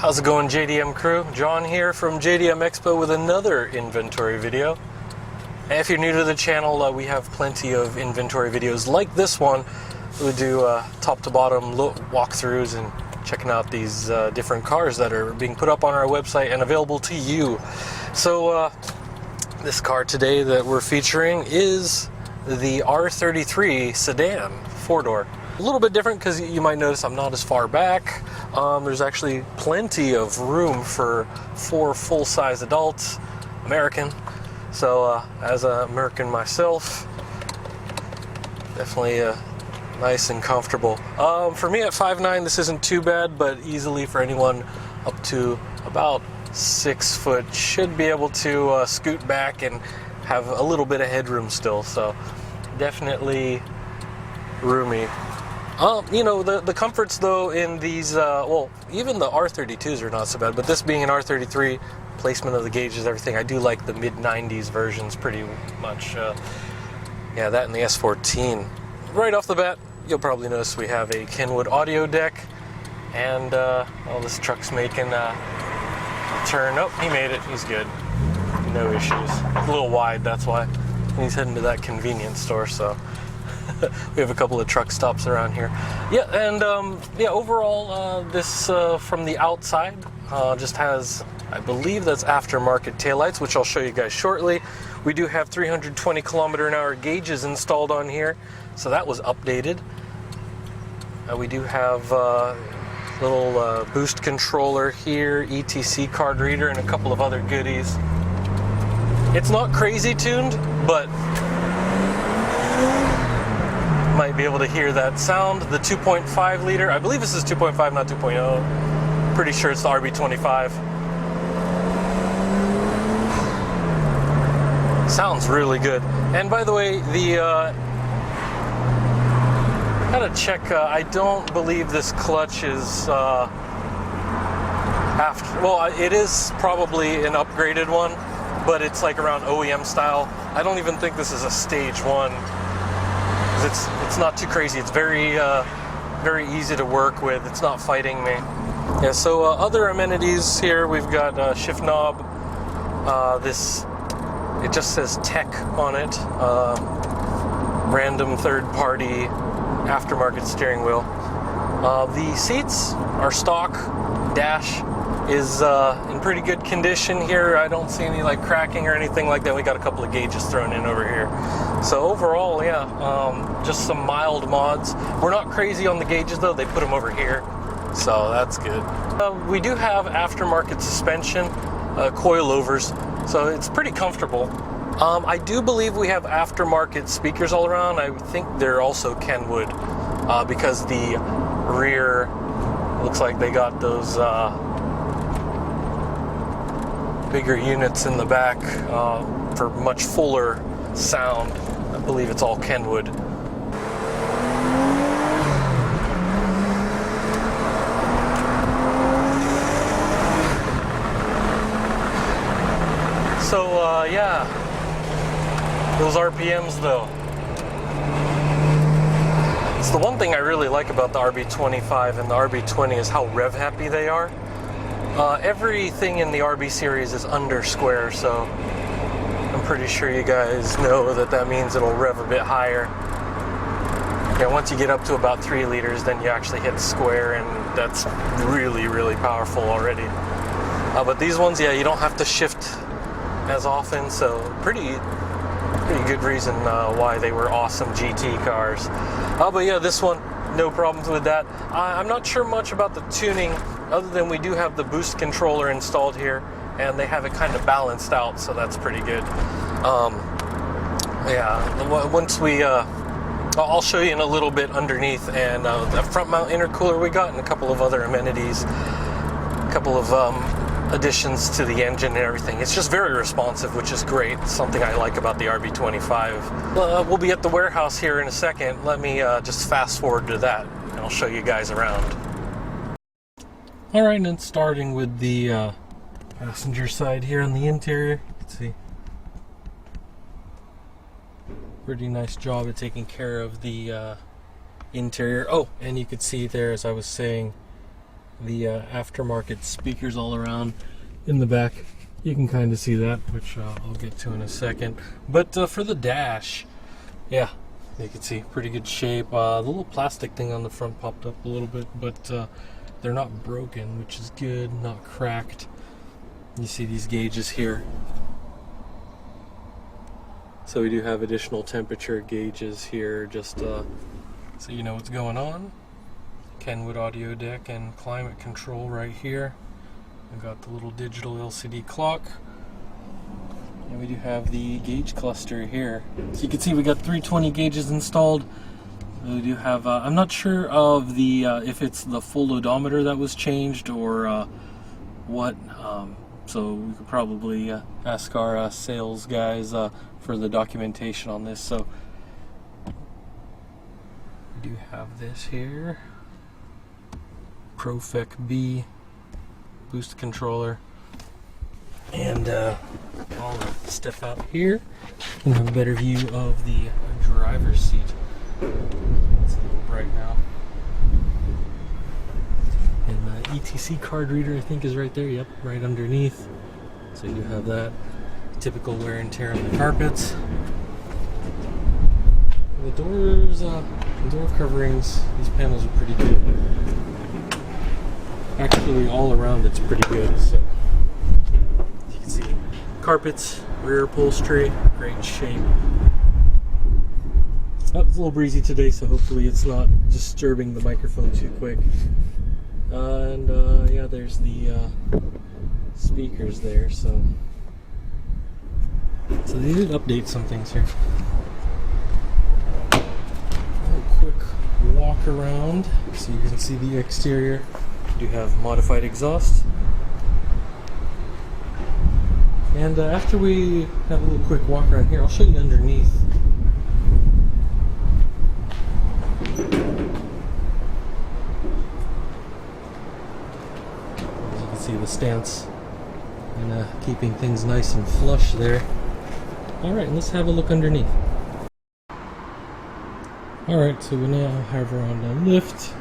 How's it going, JDM crew? John here from JDM EXPO with another inventory video. And if you're new to the channel, we have plenty of inventory videos like this one. We do top to bottom walkthroughs and checking out these different cars that are being put up on our website and available to you. So this car today that we're featuring is the R33 sedan, 4-door. A little bit different because you might notice I'm not as far back. There's actually plenty of room for 4 full-size adults, American. So as an American myself, definitely nice and comfortable. For me at 5'9", this isn't too bad, but easily for anyone up to about 6 foot should be able to scoot back and have a little bit of headroom still. So definitely roomy. You know, the comforts though in these, well, even the R32s are not so bad, but this being an R33, placement of the gauges, everything, I do like the mid-90s versions pretty much. Yeah, that and the S14. Right off the bat, you'll probably notice we have a Kenwood audio deck, and well, this truck's making a turn. Oh, he made it, he's good. No issues. A little wide, that's why. He's heading to that convenience store, so. We have a couple of truck stops around here. Yeah, and yeah, overall, this from the outside just has, I believe that's aftermarket taillights, which I'll show you guys shortly. We do have 320 km/h gauges installed on here, so that was updated. We do have little boost controller here, ETC card reader, and a couple of other goodies. It's not crazy tuned, but might be able to hear that sound. The 2.5 liter, I believe this is 2.5, not 2.0. Pretty sure it's the RB25. Sounds really good. And by the way, the gotta check. I don't believe this clutch is after. Well, it is probably an upgraded one, but it's like around OEM style. I don't even think this is a stage 1. It's not too crazy. It's very very easy to work with. It's not fighting me. Yeah. So other amenities here, we've got shift knob. This, it just says tech on it. Random third-party aftermarket steering wheel. The seats are stock. Dash is in pretty good condition here. I don't see any like cracking or anything like that. We got a couple of gauges thrown in over here. So overall, yeah, just some mild mods. We're not crazy on the gauges though. They put them over here, so that's good. We do have aftermarket suspension, coilovers, so it's pretty comfortable. I do believe we have aftermarket speakers all around. I think they're also Kenwood, because the rear looks like they got those bigger units in the back for much fuller sound. I believe it's all Kenwood. So yeah, those RPMs though. It's the one thing I really like about the RB25 and the RB20 is how rev happy they are. Everything in the RB series is under square, so I'm pretty sure you guys know that that means it'll rev a bit higher. Yeah, once you get up to about 3 liters, then you actually hit square, and that's really, really powerful already. But these ones, yeah, you don't have to shift as often, so pretty good reason why they were awesome GT cars. But yeah, this one, no problems with that. I'm not sure much about the tuning, other than we do have the boost controller installed here, and they have it kind of balanced out, so that's pretty good. Yeah, once we, I'll show you in a little bit underneath, and the front mount intercooler we got, and a couple of other amenities, a couple of additions to the engine and everything. It's just very responsive, which is great. It's something I like about the RB25. We'll be at the warehouse here in a second. Let me just fast forward to that, and I'll show you guys around. Alright, and starting with the passenger side here on the interior. Let's see. Pretty nice job at taking care of the interior. Oh, and you could see there, as I was saying, the aftermarket speakers all around in the back. You can kind of see that, which I'll get to in a second. But for the dash, yeah, you can see pretty good shape. The little plastic thing on the front popped up a little bit, but they're not broken, which is good, not cracked. You see these gauges here. So we do have additional temperature gauges here, just so you know what's going on. Kenwood audio deck and climate control right here. We've got the little digital LCD clock. And we do have the gauge cluster here. So you can see we got 320 gauges installed. We do have, I'm not sure of the if it's the full odometer that was changed or what. So we could probably ask our sales guys for the documentation on this. So we do have this here. Profec B boost controller. And all the stuff out here. You can have a better view of the driver's seat. It's a little bright now. And the ETC card reader, I think, is right there. Yep, right underneath. So you do have that. Typical wear and tear on the carpets. The doors, door coverings, these panels are pretty good. Actually, all around it's pretty good. So you can see carpets, rear upholstery, great shape. Oh, it's a little breezy today, so hopefully it's not disturbing the microphone too quick. And yeah, there's the speakers there. So they did update some things here. A quick walk around, so you can see the exterior. We do have modified exhaust. And after we have a little quick walk around here, I'll show you underneath. As you can see, the stance and keeping things nice and flush there. Alright, let's have a look underneath. Alright, so we now have her on the lift.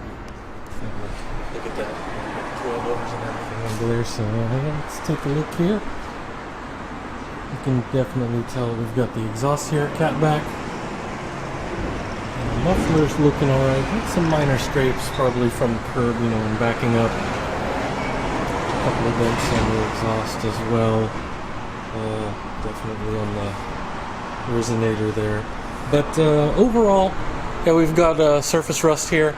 Look at that. Coilovers and everything under there, so let's take a look here. You can definitely tell we've got the exhaust here, cat back. And the muffler's looking alright. Got some minor scrapes, probably from the curb, you know, and backing up. A couple of dents on the exhaust as well. Definitely on the resonator there. But overall, yeah, we've got surface rust here.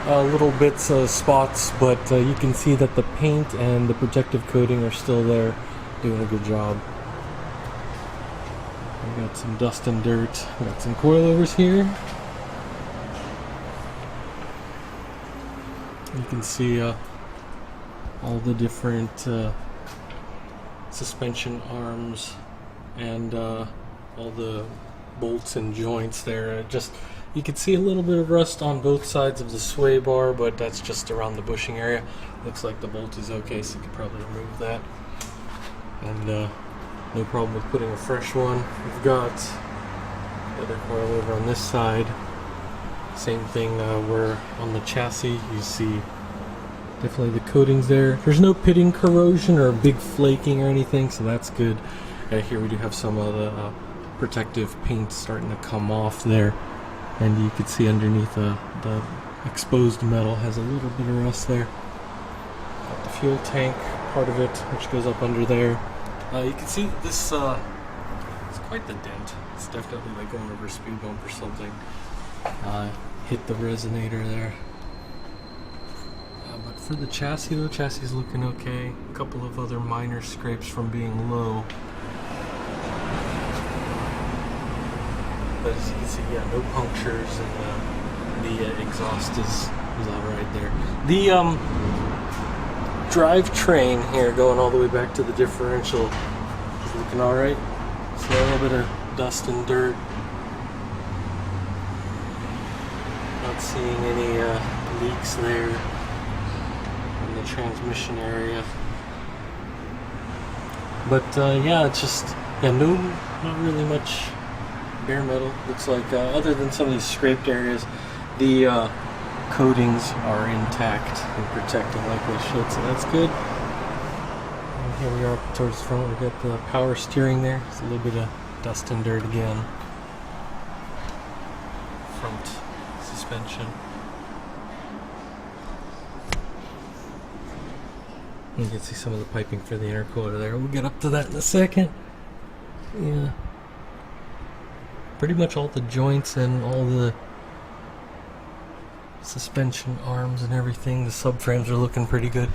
Little bits of spots, but you can see that the paint and the protective coating are still there, doing a good job. We got some dust and dirt. We got some coilovers here. You can see all the different suspension arms and all the bolts and joints there. Just you can see a little bit of rust on both sides of the sway bar, but that's just around the bushing area. Looks like the bolt is okay, so you could probably remove that. And no problem with putting a fresh one. We've got the other coilover on this side. Same thing where on the chassis you see definitely the coatings there. There's no pitting corrosion or big flaking or anything, so that's good. Here we do have some of the protective paint starting to come off there. And you can see underneath the exposed metal has a little bit of rust there. Got the fuel tank part of it, which goes up under there. You can see this, it's quite the dent. It's definitely like going over a speed bump or something. Hit the resonator there. But for the chassis though, chassis is looking okay. A couple of other minor scrapes from being low. But as you can see, yeah, no punctures, and the exhaust is all right there. The drivetrain here, going all the way back to the differential, is looking all right. So a little bit of dust and dirt. Not seeing any leaks there in the transmission area. But yeah, it's just not really much. Bare metal looks like, other than some of these scraped areas. The coatings are intact and protecting like they should, so that's good. And here we are towards the front. We've got the power steering there. It's a little bit of dust and dirt again. Front suspension. You can see some of the piping for the intercooler there. We'll get up to that in a second. Yeah. Pretty much all the joints and all the suspension arms and everything. The subframes are looking pretty good.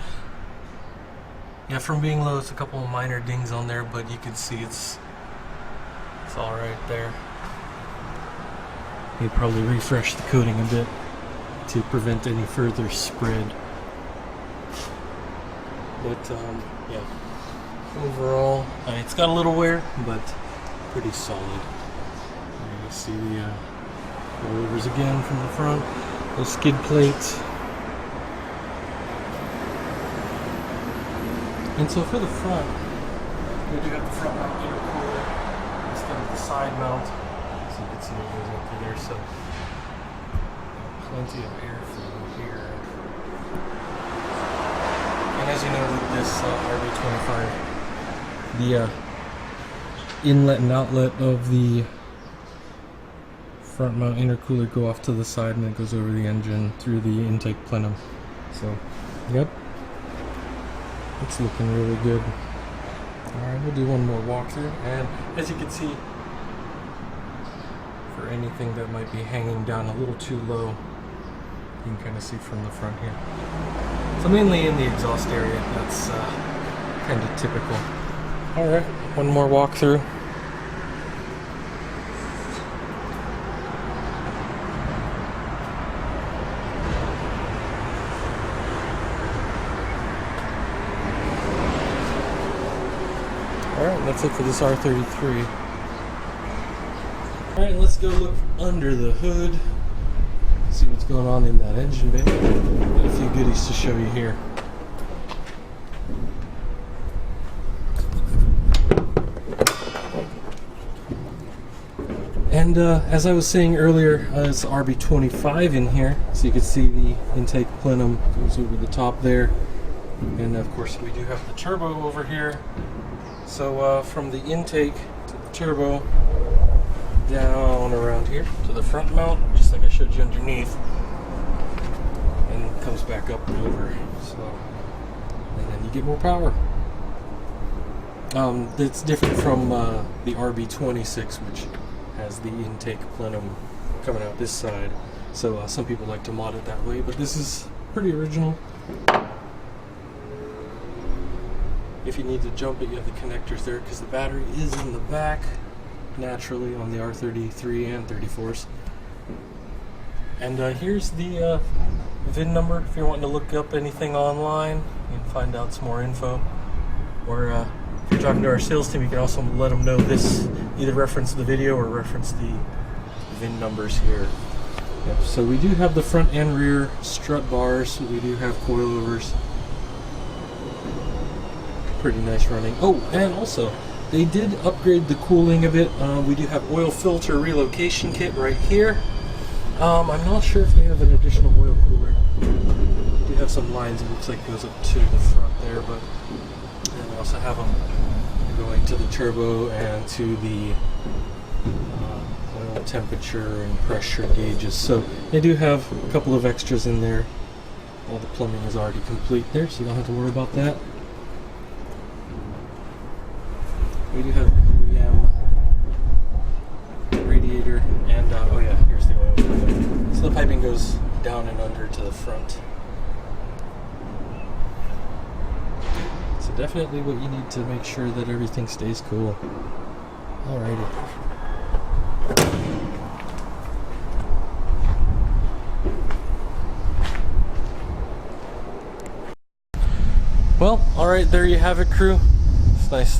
Yeah, from being low, it's a couple of minor dings on there, but you can see it's all right there. You'd probably refresh the coating a bit to prevent any further spread. But yeah, overall, it's got a little wear, but pretty solid. You see the rollovers again from the front, those skid plates. And so for the front, we do have the front mount intercooler instead of the side mount. So you can see it goes up through there, so plenty of airflow here. And as you know with this RB25, the inlet and outlet of the front mount intercooler go off to the side and it goes over the engine through the intake plenum. So, yep, it's looking really good. Alright, we'll do one more walkthrough, and as you can see, for anything that might be hanging down a little too low, you can kind of see from the front here. So mainly in the exhaust area, that's kind of typical. Alright, one more walkthrough. Alright, that's it for this R33. Alright, let's go look under the hood. See what's going on in that engine bay. Got a few goodies to show you here. And as I was saying earlier, it's RB25 in here, so you can see the intake plenum goes over the top there. And of course we do have the turbo over here. So from the intake to the turbo, down around here to the front mount, just like I showed you underneath, and comes back up and over. So, and then you get more power. It's different from the RB26, which has the intake plenum coming out this side. So some people like to mod it that way, but this is pretty original. If you need to jump it, you have the connectors there because the battery is in the back naturally on the R33 and 34s. And here's the VIN number if you're wanting to look up anything online and find out some more info. Or if you're talking to our sales team, you can also let them know this, either reference the video or reference the VIN numbers here. Yep, so we do have the front and rear strut bars. We do have coilovers. Pretty nice running. Oh, and also they did upgrade the cooling a bit. We do have oil filter relocation kit right here. I'm not sure if they have an additional oil cooler. We do have some lines, it looks like it goes up to the front there, but then we also have them going to the turbo and to the oil temperature and pressure gauges. So they do have a couple of extras in there. All the plumbing is already complete there, so you don't have to worry about that. We do have OEM radiator, and oh yeah, here's the oil filter. So the piping goes down and under to the front. So definitely what you need to make sure that everything stays cool. Alrighty. Well, alright, there you have it, crew. It's nice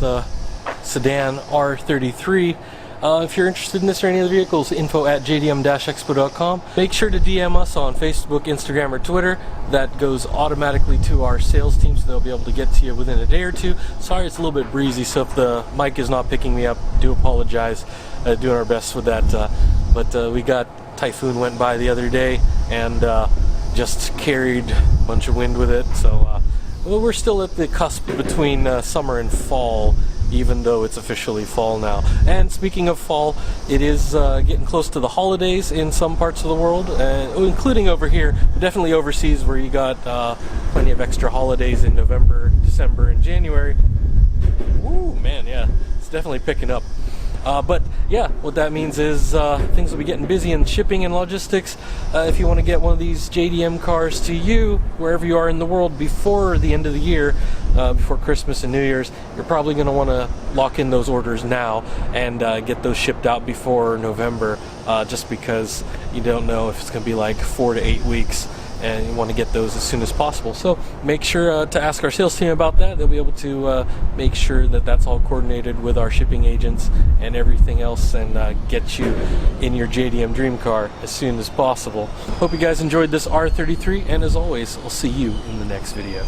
sedan R33. If you're interested in this or any other vehicles, info at JDM-expo.com. Make sure to DM us on Facebook, Instagram, or Twitter. That goes automatically to our sales team, so they'll be able to get to you within a day or two. Sorry, it's a little bit breezy, so if the mic is not picking me up, do apologize. Doing our best with that. But we got Typhoon went by the other day, and just carried a bunch of wind with it. So well, we're still at the cusp between summer and fall, even though it's officially fall now. And speaking of fall, it is getting close to the holidays in some parts of the world, including over here, definitely overseas where you got plenty of extra holidays in November, December, and January. Woo, man, yeah, it's definitely picking up. But yeah, what that means is things will be getting busy in shipping and logistics. If you want to get one of these JDM cars to you, wherever you are in the world, before the end of the year, before Christmas and New Year's, you're probably going to want to lock in those orders now and get those shipped out before November, just because you don't know if it's going to be like 4 to 8 weeks. And you want to get those as soon as possible. So make sure to ask our sales team about that. They'll be able to make sure that that's all coordinated with our shipping agents and everything else, and get you in your JDM dream car as soon as possible. Hope you guys enjoyed this R33, and as always, I'll see you in the next video.